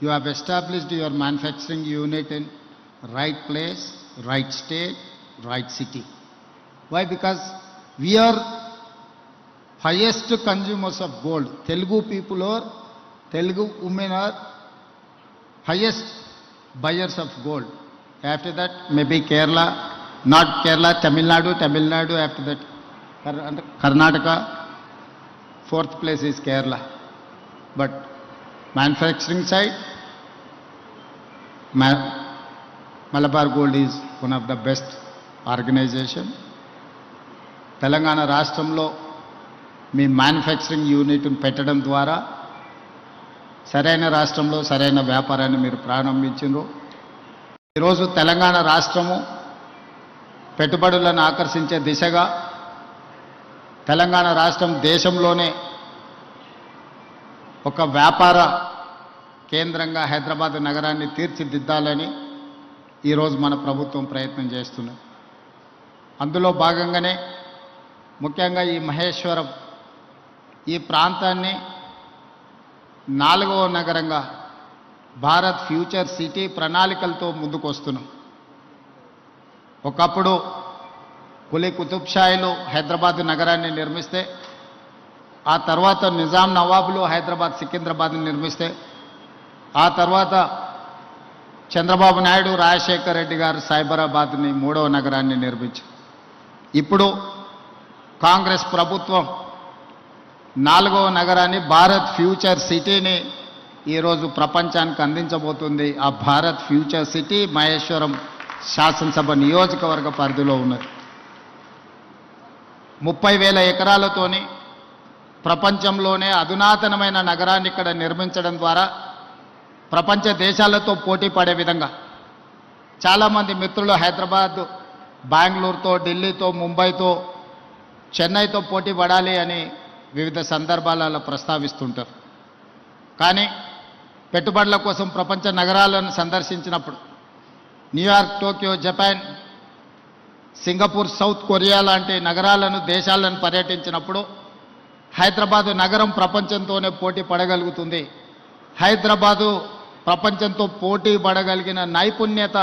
You have established your manufacturing unit in right place, right state, right city. Why? Because we are highest consumers of gold. Telugu people or Telugu women are highest buyers of gold. After that, maybe Kerala, not Kerala, Tamil Nadu, after that Karnataka, fourth place is Kerala. But manufacturing side, Malabar Gold is one of the best organization. Telangana రాష్ట్రంలో మీ manufacturing యూనిట్ను పెట్టడం ద్వారా సరైన రాష్ట్రంలో సరైన వ్యాపారాన్ని మీరు ప్రారంభించారు. ఈరోజు తెలంగాణ రాష్ట్రము పెట్టుబడులను ఆకర్షించే దిశగా తెలంగాణ రాష్ట్రం దేశంలోనే ఒక వ్యాపార కేంద్రంగా హైదరాబాద్ నగరాన్ని తీర్చిదిద్దాలని ఈరోజు మన ప్రభుత్వం ప్రయత్నం చేస్తున్నది. అందులో భాగంగానే ముఖ్యంగా ఈ మహేశ్వరం ఈ ప్రాంతాన్ని 4వ నగరంగా భారత్ ఫ్యూచర్ సిటీ ప్రణాళికలతో ముందుకు వస్తున్నాం. ఒకప్పుడు కులీ కుతుబ్ షాయిలు హైదరాబాద్ నగరాన్ని నిర్మిస్తే, ఆ తర్వాత నిజాం నవాబులు హైదరాబాద్ సికింద్రాబాద్ని నిర్మిస్తే, ఆ తర్వాత చంద్రబాబు నాయుడు రాజశేఖర్ రెడ్డి గారు సైబరాబాద్ని 3వ నగరాన్ని నిర్మించారు. ఇప్పుడు కాంగ్రెస్ ప్రభుత్వం 4వ నగరాన్ని భారత్ ఫ్యూచర్ సిటీని ఈరోజు ప్రపంచానికి అందించబోతుంది. ఆ భారత్ ఫ్యూచర్ సిటీ మహేశ్వరం శాసనసభ నియోజకవర్గ పరిధిలో ఉన్నది. 30,000 ఎకరాలతోని ప్రపంచంలోనే అధునాతనమైన నగరాన్ని ఇక్కడ నిర్మించడం ద్వారా ప్రపంచ దేశాలతో పోటీ పడే విధంగా చాలామంది మిత్రులు హైదరాబాద్, బెంగళూరుతో, ఢిల్లీతో, ముంబైతో, చెన్నైతో పోటీ పడాలి అని వివిధ సందర్భాలలో ప్రస్తావిస్తుంటారు. కానీ పెట్టుబడుల కోసం ప్రపంచ నగరాలను సందర్శించినప్పుడు New York, Tokyo, Japan, Singapore, South Korea లాంటి నగరాలను, దేశాలను పర్యటించినప్పుడు హైదరాబాదు నగరం ప్రపంచంతోనే పోటీ పడగలుగుతుంది. హైదరాబాదు ప్రపంచంతో పోటీ పడగలిగిన నైపుణ్యత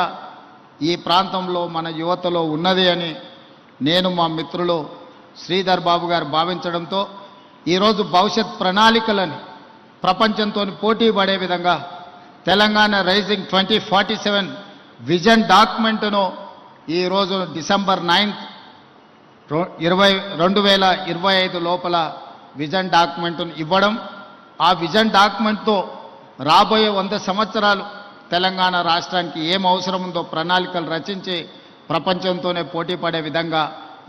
ఈ ప్రాంతంలో మన యువతలో ఉన్నది అని నేను, మా మిత్రులు శ్రీధర్ బాబు గారు భావించడంతో ఈరోజు భవిష్యత్ ప్రణాళికలను ప్రపంచంతో పోటీ పడే విధంగా తెలంగాణ రైజింగ్ 2047 విజన్ డాక్యుమెంట్ను ఈరోజు డిసెంబర్ 9, 2025 లోపల విజన్ డాక్యుమెంట్ను ఇవ్వడం, ఆ విజన్ డాక్యుమెంట్తో రాబోయే 100 సంవత్సరాలు తెలంగాణ రాష్ట్రానికి ఏం అవసరం ఉందో ప్రణాళికలు రచించి ప్రపంచంతోనే పోటీ పడే విధంగా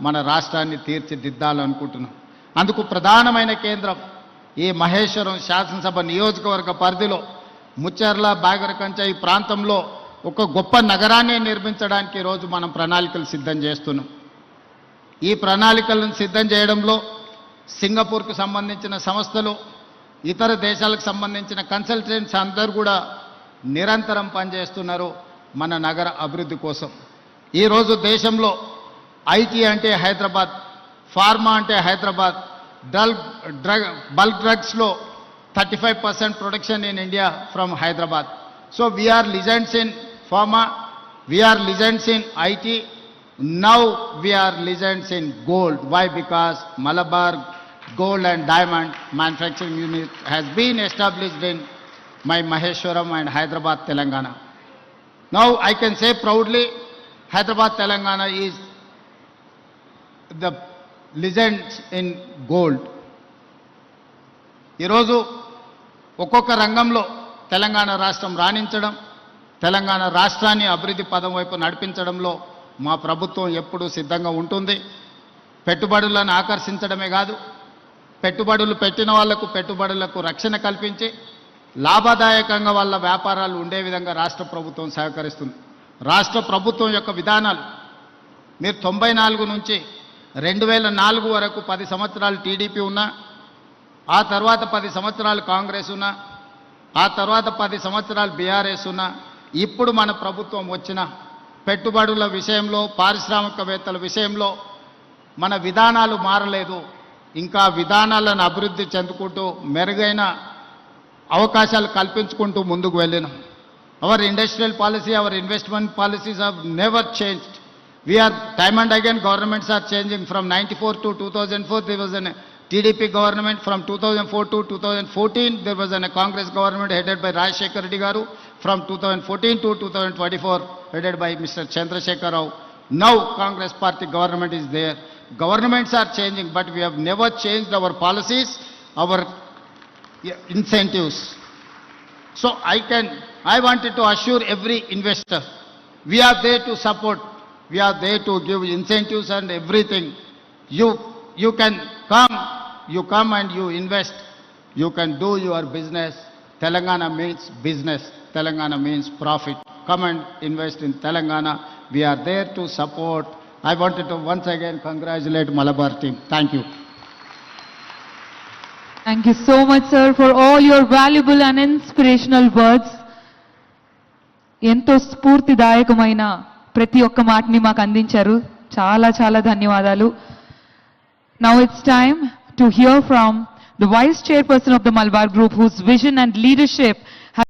మన రాష్ట్రాన్ని తీర్చిదిద్దాలనుకుంటున్నాం. అందుకు ప్రధానమైన కేంద్రం ఈ మహేశ్వరం శాసనసభ నియోజకవర్గ పరిధిలో ముచ్చర్ల, బాగరకంచ ఈ ప్రాంతంలో ఒక గొప్ప నగరాన్ని నిర్మించడానికి ఈరోజు మనం ప్రణాళికలు సిద్ధం చేస్తున్నాం. ఈ ప్రణాళికలను సిద్ధం చేయడంలో సింగపూర్కు సంబంధించిన సంస్థలు, ఇతర దేశాలకు సంబంధించిన కన్సల్టెంట్స్ అందరూ కూడా నిరంతరం పనిచేస్తున్నారు మన నగర అభివృద్ధి కోసం. ఈరోజు దేశంలో ఐటీ అంటే హైదరాబాద్, ఫార్మా అంటే హైదరాబాద్, బల్క్ డ్రగ్స్లో 35% production in India from Hyderabad. So we're legends in pharma, we're legends in IT, now we're legends in gold. Why? Because Malabar Gold and Diamond Manufacturing Unit has been established in my Maheshwaram and Hyderabad, Telangana. Now I can say proudly, Hyderabad, Telangana is the legends in gold. ఈరోజు ఒక్కొక్క రంగంలో తెలంగాణ రాష్ట్రం రాణించడం, తెలంగాణ రాష్ట్రాన్ని అభివృద్ధి పదం వైపు నడిపించడంలో మా ప్రభుత్వం ఎప్పుడూ సిద్ధంగా ఉంటుంది. పెట్టుబడులను ఆకర్షించడమే కాదు, పెట్టుబడులు పెట్టిన వాళ్లకు పెట్టుబడులకు రక్షణ కల్పించి లాభదాయకంగా వాళ్ళ వ్యాపారాలు ఉండే విధంగా రాష్ట్ర ప్రభుత్వం సహకరిస్తుంది. రాష్ట్ర ప్రభుత్వం యొక్క విధానాలు మీరు 94 నుంచి 2004 వరకు 10 సంవత్సరాలు టీడీపీ ఉన్నా, ఆ తర్వాత 10 సంవత్సరాలు కాంగ్రెస్ ఉన్నా, ఆ తర్వాత 10 సంవత్సరాలు బీఆర్ఎస్ ఉన్నా, ఇప్పుడు మన ప్రభుత్వం వచ్చిన పెట్టుబడుల విషయంలో, పారిశ్రామికవేత్తల విషయంలో మన విధానాలు మారలేదు. ఇంకా విధానాలను అభివృద్ధి చెందుకుంటూ మెరుగైన అవకాశాలు కల్పించుకుంటూ ముందుకు వెళ్ళినాం. Our industrial policy, our investment policies have never changed. We are time and again governments are changing. From 94 to 2004 there was a TDP government. From 2004 to 2014 there was a Congress government headed by Rajshekar Reddy garu. From 2014 to 2024 headed by Mr. Chandrasekhar Rao. Now Congress party government is there. Governments are changing, but we have never changed our policies, our incentives. So I wanted to assure every investor, we are there to support, we are there to give incentives and everything. You can come and you invest, you can do your business. Telangana means business, Telangana means profit. Come and invest in Telangana. We are there to support. I wanted to once again congratulate Malabar team. Thank you. Thank you so much, sir, for all your valuable and inspirational words. ఎంతో స్ఫూర్తిదాయకమైన ప్రతి ఒక్క మాటని మాకు అందించారు. చాలా చాలా ధన్యవాదాలు. Now it's time to hear from the Vice Chairperson of the Malabar Group, whose vision and leadership